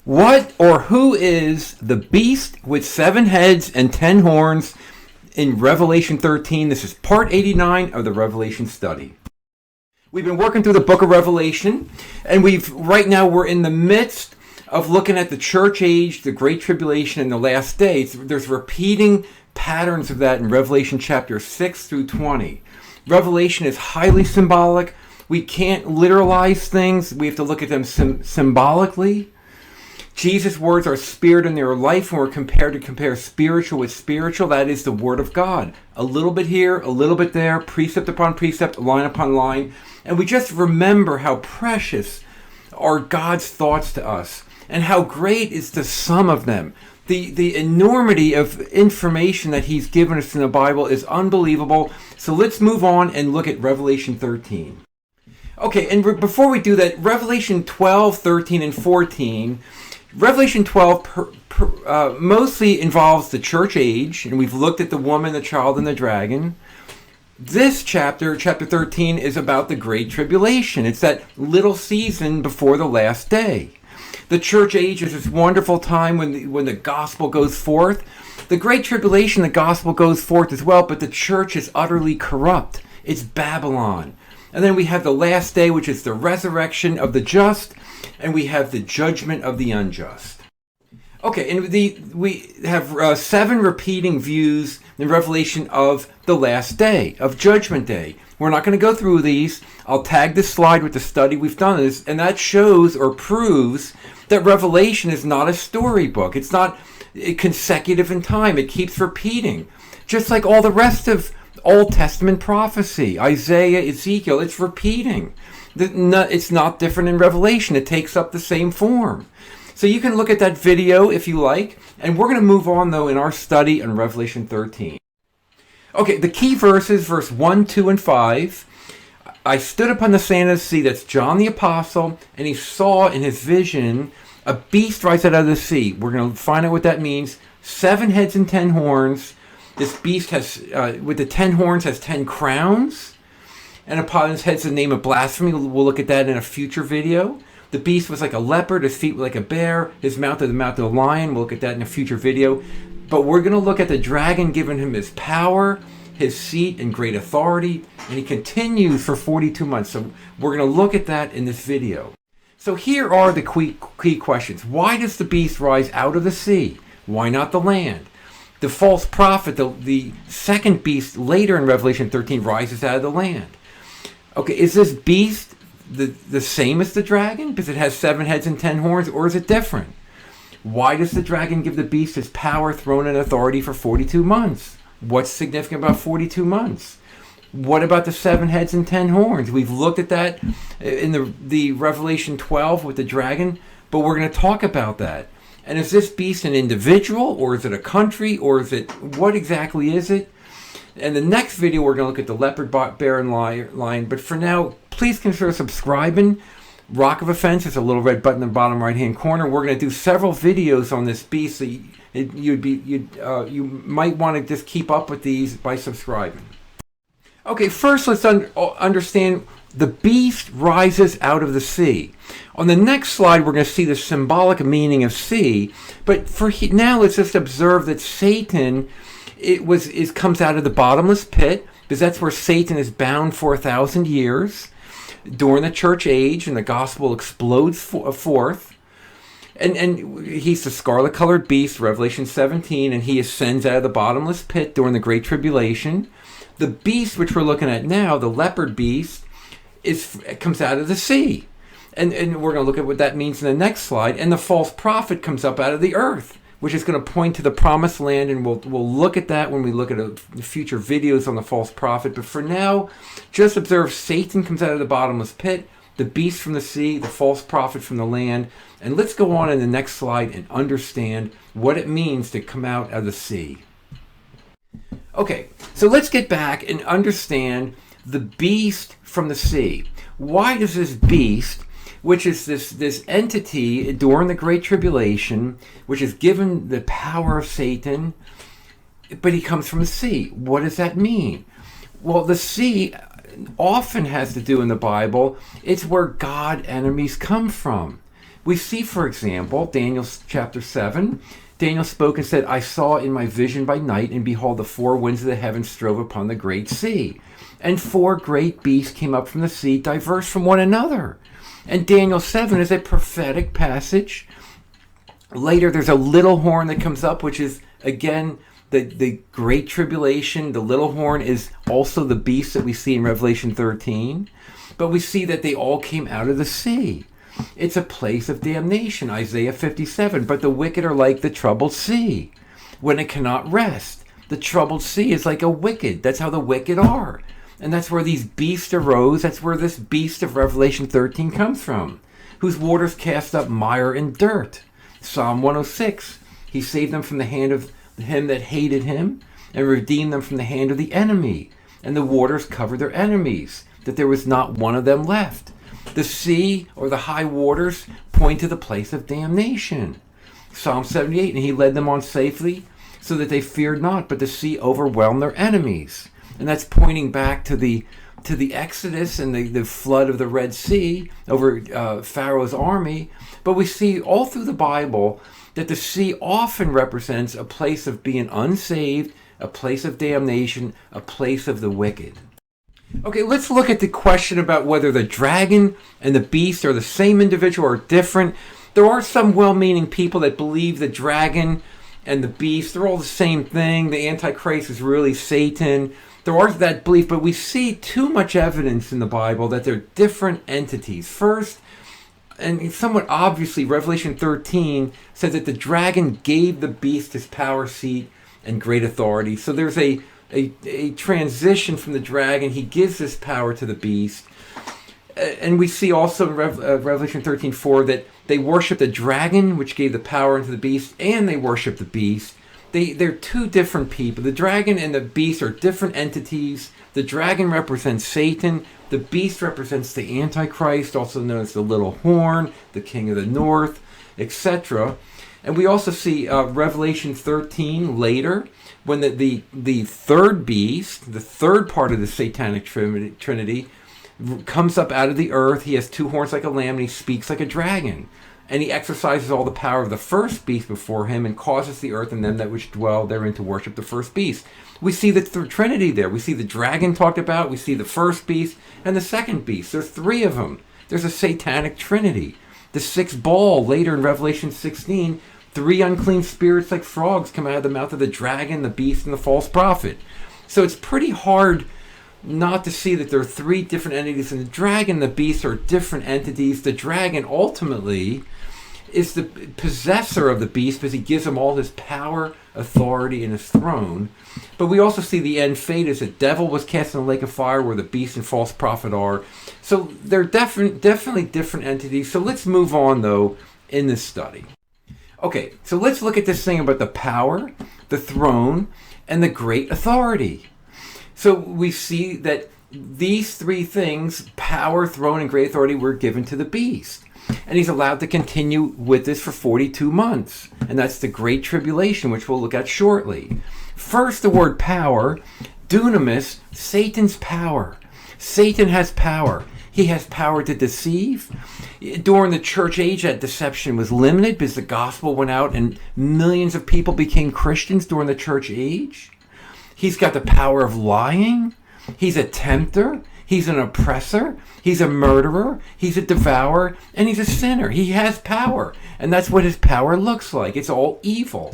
What or who is the beast with 7 heads and 10 horns in Revelation 13? This is part 89 of the Revelation study. We've been working through the book of Revelation, and right now we're in the midst of looking at the church age, the Great Tribulation, and the last days. There's repeating patterns of that in Revelation chapter 6 through 20. Revelation is highly symbolic. We can't literalize things. We have to look at them symbolically. Jesus' words are spirit and their life, and we're compare spiritual with spiritual. That is the Word of God. A little bit here, a little bit there, precept upon precept, line upon line. And we just remember how precious are God's thoughts to us, and how great is the sum of them. The enormity of information that He's given us in the Bible is unbelievable. So let's move on and look at Revelation 13. Okay, and before we do that, Revelation 12, 13, and 14... Revelation 12 mostly involves the church age, and we've looked at the woman, the child, and the dragon. This chapter 13, is about the Great Tribulation. It's that little season before the last day. The church age is this wonderful time when the gospel goes forth. The Great Tribulation, the gospel goes forth as well, but the church is utterly corrupt. It's Babylon. And then we have the last day, which is the resurrection of the just, and we have the judgment of the unjust. Okay, and we have 7 repeating views in Revelation of the last day, of Judgment Day. We're not going to go through these. I'll tag this slide with the study we've done this, and that shows or proves that Revelation is not a storybook. It's not consecutive in time. It keeps repeating, just like all the rest of Old Testament prophecy, Isaiah, Ezekiel. It's repeating. It's not different in Revelation. It takes up the same form. So you can look at that video if you like. And we're going to move on, though, in our study on Revelation 13. Okay, the key verses, verse 1, 2, and 5. I stood upon the sand of the sea. That's John the Apostle. And he saw in his vision a beast rise out of the sea. We're going to find out what that means. 7 heads and 10 horns. This beast has, with the 10 horns, has 10 crowns. And upon his head's the name of blasphemy. We'll look at that in a future video. The beast was like a leopard. His feet were like a bear. His mouth is the mouth of a lion. We'll look at that in a future video. But we're going to look at the dragon giving him his power, his seat, and great authority. And he continues for 42 months. So we're going to look at that in this video. So here are the key questions. Why does the beast rise out of the sea? Why not the land? The false prophet, the second beast later in Revelation 13, rises out of the land. Okay, is this beast the same as the dragon because it has 7 heads and 10 horns, or is it different? Why does the dragon give the beast his power, throne, and authority for 42 months? What's significant about 42 months? What about the 7 heads and 10 horns? We've looked at that in the Revelation 12 with the dragon, but we're going to talk about that. And is this beast an individual, or is it a country, or what exactly is it? And the next video, we're going to look at the leopard, bear, and lion. But for now, please consider subscribing. Rock of Offense is a little red button in the bottom right-hand corner. We're going to do several videos on this beast, so you might want to just keep up with these by subscribing. Okay, first let's understand the beast rises out of the sea. On the next slide, we're going to see the symbolic meaning of sea. But for now, let's just observe that Satan comes out of the bottomless pit, because that's where Satan is bound for 1,000 years during the church age, and the gospel explodes forth. And he's the scarlet-colored beast, Revelation 17, and he ascends out of the bottomless pit during the Great Tribulation. The beast, which we're looking at now, the leopard beast, comes out of the sea. And we're going to look at what that means in the next slide. And the false prophet comes up out of the earth, which is going to point to the promised land. And we'll look at that when we look at future videos on the false prophet. But for now, just observe Satan comes out of the bottomless pit, the beast from the sea, the false prophet from the land. And let's go on in the next slide and understand what it means to come out of the sea. Okay, so let's get back and understand the beast from the sea. Why does this beast, which is this entity during the Great Tribulation, which is given the power of Satan, but he comes from the sea? What does that mean? Well, the sea often has to do in the Bible, it's where God enemies come from. We see, for example, Daniel chapter 7. Daniel spoke and said, I saw in my vision by night, and behold, the four winds of the heavens strove upon the great sea. And four great beasts came up from the sea, diverse from one another. And Daniel 7 is a prophetic passage. Later, there's a little horn that comes up, which is, again, the great tribulation. The little horn is also the beast that we see in Revelation 13. But we see that they all came out of the sea. It's a place of damnation, Isaiah 57. But the wicked are like the troubled sea, when it cannot rest. The troubled sea is like a wicked. That's how the wicked are. And that's where these beasts arose. That's where this beast of Revelation 13 comes from, whose waters cast up mire and dirt. Psalm 106, he saved them from the hand of him that hated him, and redeemed them from the hand of the enemy. And the waters covered their enemies, that there was not one of them left. The sea, or the high waters, point to the place of damnation. Psalm 78, and he led them on safely, so that they feared not, but the sea overwhelmed their enemies. And that's pointing back to the Exodus and the flood of the Red Sea over Pharaoh's army. But we see all through the Bible that the sea often represents a place of being unsaved, a place of damnation, a place of the wicked. Okay, let's look at the question about whether the dragon and the beast are the same individual or different. There are some well-meaning people that believe the dragon and the beast, they're all the same thing. The Antichrist is really Satan. There are that belief, but we see too much evidence in the Bible that they're different entities. First, and somewhat obviously, Revelation 13 says that the dragon gave the beast his power seat and great authority. So there's a transition from the dragon. He gives this power to the beast. And we see also in Revelation 13:4 that they worship the dragon, which gave the power into the beast, and they worship the beast. They're two different people. The dragon and the beast are different entities. The dragon represents Satan. The beast represents the Antichrist, also known as the little horn, the king of the north, etc. And we also see Revelation 13 later, when the third beast, the third part of the Satanic Trinity, comes up out of the earth. He has two horns like a lamb, and he speaks like a dragon. And he exercises all the power of the first beast before him, and causes the earth and them that which dwell therein to worship the first beast. We see the Trinity there. We see the dragon talked about. We see the first beast and the second beast. There's three of them. There's a Satanic Trinity. The sixth ball, later in Revelation 16, three unclean spirits like frogs come out of the mouth of the dragon, the beast, and the false prophet. So it's pretty hard not to see that there are three different entities, and the dragon and the beast are different entities. The dragon ultimately is the possessor of the beast because he gives him all his power, authority, and his throne. But we also see the end fate is the devil was cast in the lake of fire where the beast and false prophet are. So they're definitely different entities. So let's move on, though, in this study. Okay, so let's look at this thing about the power, the throne, and the great authority. So we see that these three things, power, throne, and great authority, were given to the beast. And he's allowed to continue with this for 42 months. And that's the Great Tribulation, which we'll look at shortly. First, the word power, dunamis, Satan's power. Satan has power. He has power to deceive. During the church age, that deception was limited because the gospel went out and millions of people became Christians during the church age. He's got the power of lying. He's a tempter. He's an oppressor. He's a murderer. He's a devourer. And he's a sinner. He has power. And that's what his power looks like. It's all evil.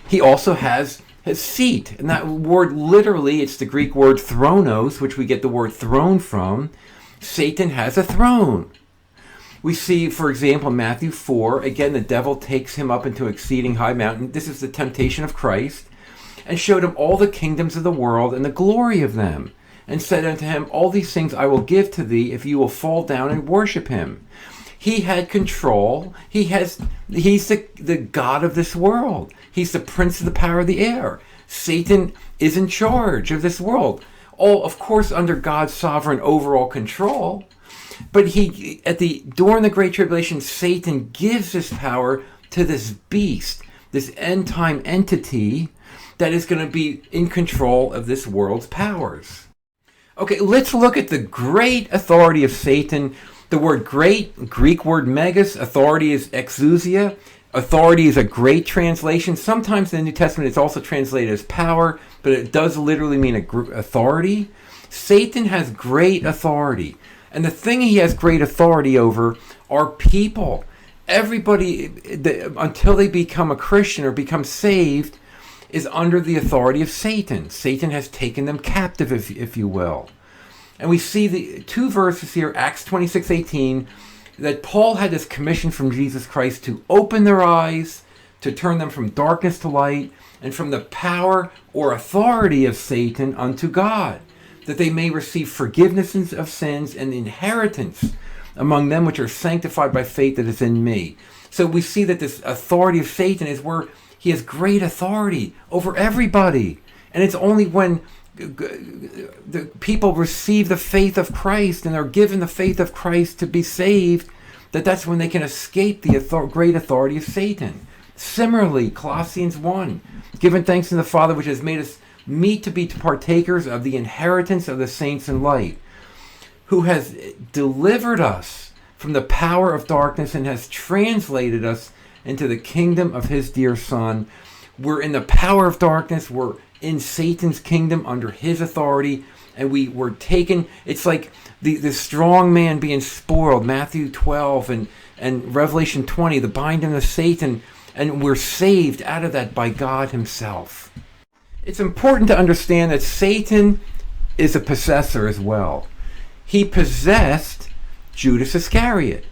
He also has his seat. And that word literally, it's the Greek word thronos, which we get the word throne from. Satan has a throne. We see, for example, Matthew 4, again, the devil takes him up into an exceeding high mountain. This is the temptation of Christ. And showed him all the kingdoms of the world and the glory of them. And said unto him, all these things I will give to thee if you will fall down and worship him. He had control. He's the God of this world. He's the prince of the power of the air. Satan is in charge of this world. All, of course, under God's sovereign overall control. But during the Great Tribulation, Satan gives his power to this beast, this end-time entity that is going to be in control of this world's powers. Okay, let's look at the great authority of Satan The word great, Greek word megas, authority is exousia. Authority is a great translation. Sometimes in the New Testament it's also translated as power, but it does literally mean authority. Satan has great authority. And the thing he has great authority over are people. Everybody, until they become a Christian or become saved, is under the authority of Satan. Satan has taken them captive, if you will. And we see the two verses here, Acts 26:18, that Paul had this commission from Jesus Christ to open their eyes, to turn them from darkness to light, and from the power or authority of Satan unto God, that they may receive forgiveness of sins and inheritance among them which are sanctified by faith that is in me. So we see that this authority of Satan is where he has great authority over everybody. And it's only when the people receive the faith of Christ and are given the faith of Christ to be saved, that's when they can escape the great authority of Satan. Similarly, Colossians 1, giving thanks to the Father which has made us meet to be partakers of the inheritance of the saints in light, who has delivered us from the power of darkness and has translated us into the kingdom of his dear Son. We're in the power of darkness. We're in Satan's kingdom under his authority, and we were taken. It's like the strong man being spoiled, Matthew 12 and Revelation 20, the binding of Satan, and we're saved out of that by God himself. It's important to understand that Satan is a possessor as well. He possessed Judas Iscariot.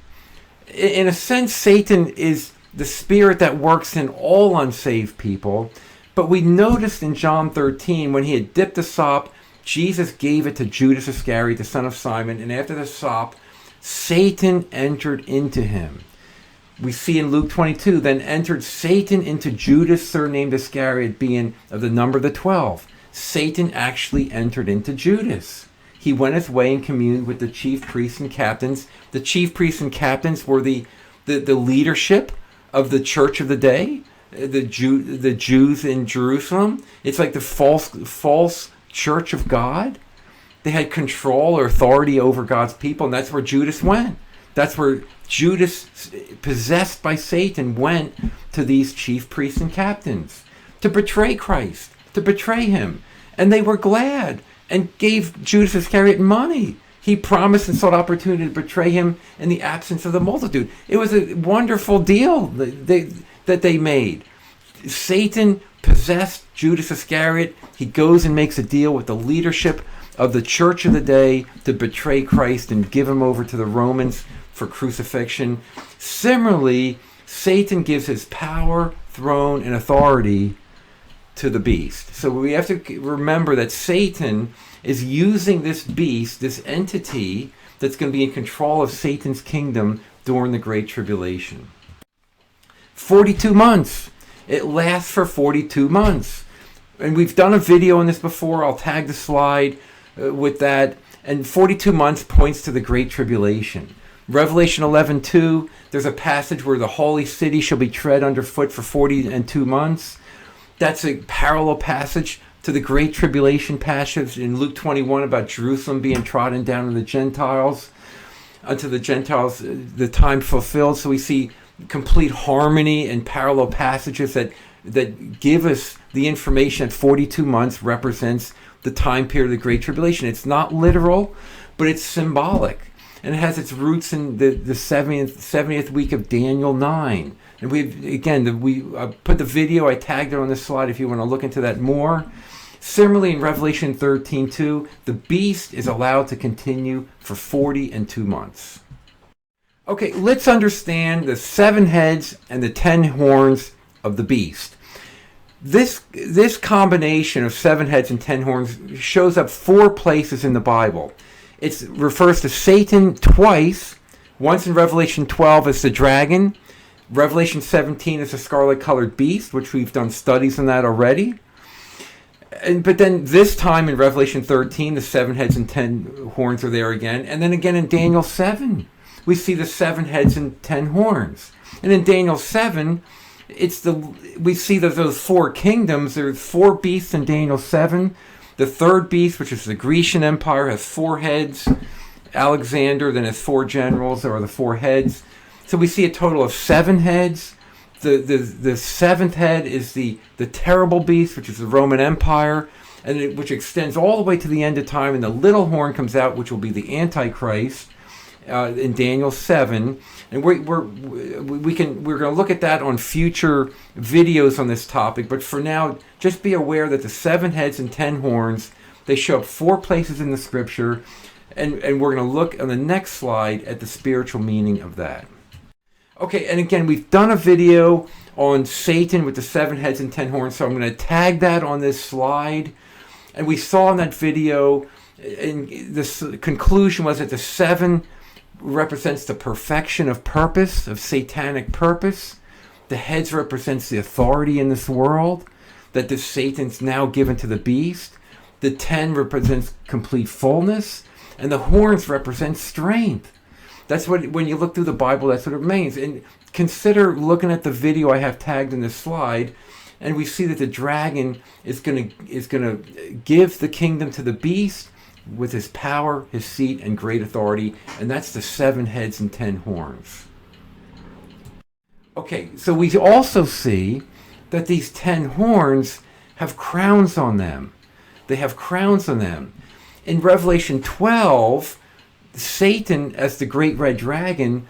In a sense, Satan is the spirit that works in all unsaved people. But we noticed in John 13, when he had dipped the sop, Jesus gave it to Judas Iscariot, the son of Simon. And after the sop, Satan entered into him. We see in Luke 22, then entered Satan into Judas, surnamed Iscariot, being of the number of the 12. Satan actually entered into Judas. He went his way and communed with the chief priests and captains. The chief priests and captains were the leadership of the church of the day, the Jews in Jerusalem. It's like the false church of God. They had control or authority over God's people, and that's where Judas went. That's where Judas, possessed by Satan, went to these chief priests and captains to betray Christ, to betray him. And they were glad and gave Judas Iscariot money. He promised and sought opportunity to betray him in the absence of the multitude. It was a wonderful deal that they made. Satan possessed Judas Iscariot. He goes and makes a deal with the leadership of the church of the day to betray Christ and give him over to the Romans for crucifixion. Similarly, Satan gives his power, throne, and authority to the beast. So we have to remember that Satan is using this beast, this entity that's going to be in control of Satan's kingdom during the Great Tribulation. 42 months. It lasts for 42 months. And we've done a video on this before. I'll tag the slide with that. And 42 months points to the Great Tribulation. Revelation 11:2, there's a passage where the holy city shall be tread underfoot for 42 months. That's a parallel passage to the Great Tribulation passage in Luke 21 about Jerusalem being trodden down to the Gentiles. Unto the Gentiles, the time fulfilled. So we see complete harmony and parallel passages that give us the information that 42 months represents the time period of the Great Tribulation. It's not literal, but it's symbolic. And it has its roots in the 70th week of Daniel 9. And we put the video, I tagged it on this slide if you want to look into that more. Similarly, in Revelation 13:2, the beast is allowed to continue for 42 months. Okay, let's understand the 7 heads and the 10 horns of the beast. This combination of 7 heads and 10 horns shows up 4 places in the Bible. It refers to Satan twice, once in Revelation 12 as the dragon, Revelation 17 is a scarlet-colored beast, which we've done studies on that already. But then this time in Revelation 13, the 7 heads and 10 horns are there again. And then again in Daniel 7, we see the 7 heads and 10 horns. And in Daniel 7, we see that those 4 kingdoms. There's 4 beasts in Daniel 7. The third beast, which is the Grecian Empire, has 4 heads. Alexander, then his 4 generals, or the 4 heads. So we see a total of 7 heads. The seventh head is the terrible beast, which is the Roman Empire, and which extends all the way to the end of time. And the little horn comes out, which will be the Antichrist in Daniel 7. And we're going to look at that on future videos on this topic. But for now, just be aware that the 7 heads and 10 horns, they show up 4 places in the Scripture, and we're going to look on the next slide at the spiritual meaning of that. Okay, and again, we've done a video on Satan with the 7 heads and 10 horns, so I'm going to tag that on this slide. And we saw in that video, and this conclusion was that the 7 represents the perfection of purpose, of satanic purpose. The heads represents the authority in this world, that this Satan's now given to the beast. The 10 represents complete fullness, and the horns represent strength. That's what, when you look through the Bible, that's what it means. And consider looking at the video I have tagged in this slide, and we see that the dragon is going to give the kingdom to the beast with his power, his seat, and great authority, and that's the 7 heads and 10 horns. Okay, so we also see that these 10 horns have crowns on them. They have crowns on them. In Revelation 12, Satan, as the great red dragon,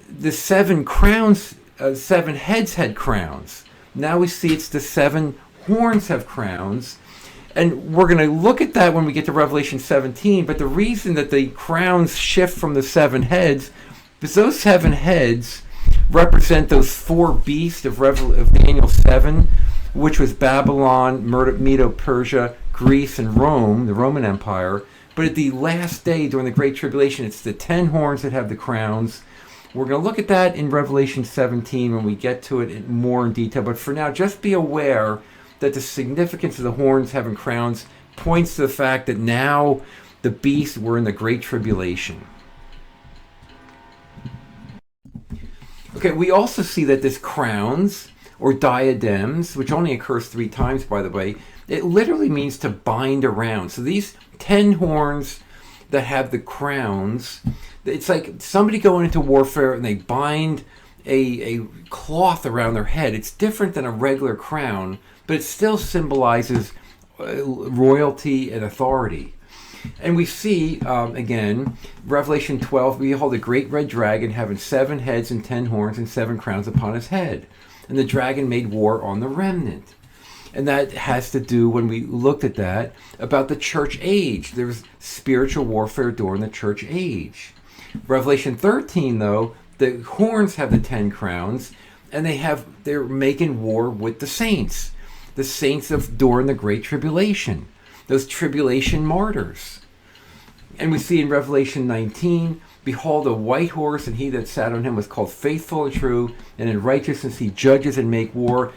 the 7 crowns, 7 heads had crowns. Now we see it's the 7 horns have crowns. And we're going to look at that when we get to Revelation 17. But the reason that the crowns shift from the 7 heads is those 7 heads represent those 4 beasts of Daniel 7, which was Babylon, Medo-Persia, Greece, and Rome, the Roman Empire. But at the last day during the Great Tribulation, it's the 10 horns that have the crowns. We're going to look at that in Revelation 17 when we get to it more in detail. But for now, just be aware that the significance of the horns having crowns points to the fact that now the beasts were in the Great Tribulation. Okay, we also see that this crowns, or diadems, which only occurs 3 times, by the way, it literally means to bind around. So these 10 horns that have the crowns, it's like somebody going into warfare and they bind a cloth around their head. It's different than a regular crown, but it still symbolizes royalty and authority. And we see, again, Revelation 12, we behold a great red dragon having 7 heads and 10 horns and 7 crowns upon his head. And the dragon made war on the remnant. And that has to do, when we looked at that, about the church age. There was spiritual warfare during the church age. Revelation 13, though, the horns have the 10 crowns, and they're making war with the saints of during the Great Tribulation, those tribulation martyrs. And we see in Revelation 19, behold, a white horse, and he that sat on him was called Faithful and True, and in righteousness he judges and make war.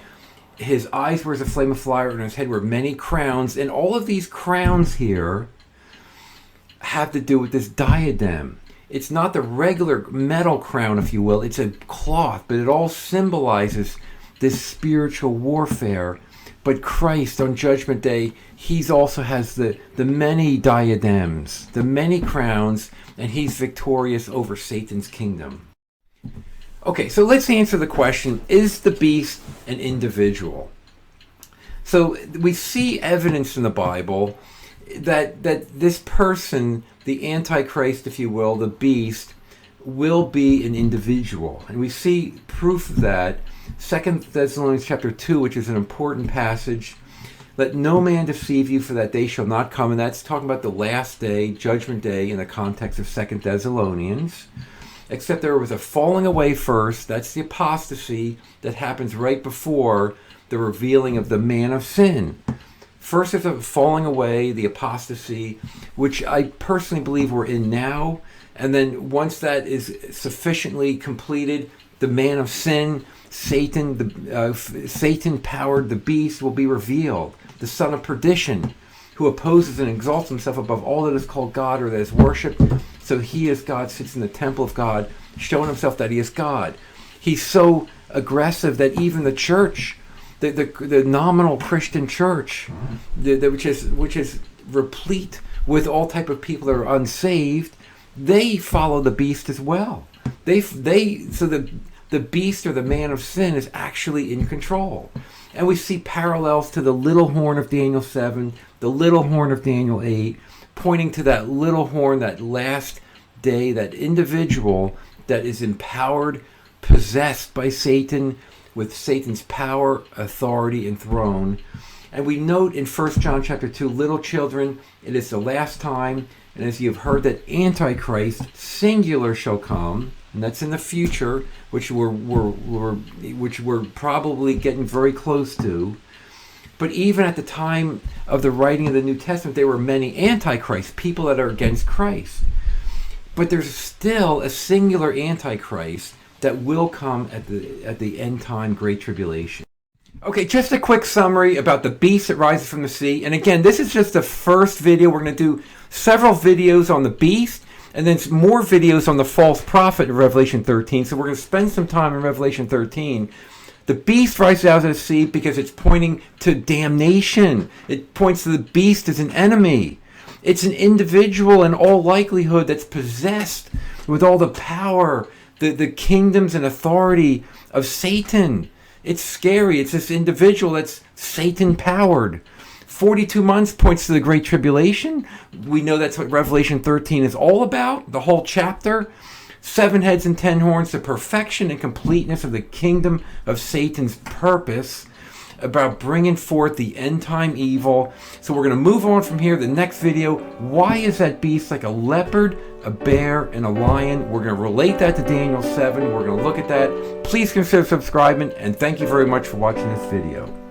His eyes were as a flame of fire, and on his head were many crowns. And all of these crowns here have to do with this diadem. It's not the regular metal crown, if you will. It's a cloth, but it all symbolizes this spiritual warfare. But Christ, on Judgment Day, he also has the many diadems, the many crowns, and he's victorious over Satan's kingdom. Okay, so let's answer the question, is the beast an individual? So we see evidence in the Bible that this person, the Antichrist, if you will, the beast, will be an individual. And we see proof of that. 2 Thessalonians chapter 2, which is an important passage. Let no man deceive you, for that day shall not come. And that's talking about the last day, Judgment Day, in the context of 2 Thessalonians. Except there was a falling away first. That's the apostasy that happens right before the revealing of the man of sin. First is a falling away, the apostasy, which I personally believe we're in now. And then once that is sufficiently completed, the man of sin, Satan, Satan-powered the beast, will be revealed. The son of perdition, who opposes and exalts himself above all that is called God or that is worshipped. So he as God sits in the temple of God, showing himself that he is God. He's so aggressive that even the church, the nominal Christian church, which is replete with all type of people that are unsaved, they follow the beast as well. So the beast, or the man of sin, is actually in control. And we see parallels to the little horn of Daniel 7, the little horn of Daniel 8, pointing to that little horn, that last day, that individual that is empowered, possessed by Satan, with Satan's power, authority, and throne. And we note in 1 John chapter 2, little children, it is the last time, and as you have heard that Antichrist, singular, shall come, and that's in the future, which we're probably getting very close to. But even at the time of the writing of the New Testament, there were many antichrists, people that are against Christ. But there's still a singular Antichrist that will come at the end time Great Tribulation. Okay, just a quick summary about the beast that rises from the sea. And again, this is just the first video. We're going to do several videos on the beast, and then more videos on the false prophet in Revelation 13. So we're going to spend some time in Revelation 13. The beast rises out of the sea because it's pointing to damnation. It points to the beast as an enemy. It's an individual in all likelihood that's possessed with all the power, the kingdoms and authority of Satan. It's scary. It's this individual that's Satan-powered. 42 months points to the Great Tribulation. We know that's what Revelation 13 is all about, the whole chapter. 7 heads and 10 horns, the perfection and completeness of the kingdom of Satan's purpose, about bringing forth the end-time evil. So we're going to move on from here. The next video, why is that beast like a leopard, a bear, and a lion? We're going to relate that to Daniel 7. We're going to look at that. Please consider subscribing, and thank you very much for watching this video.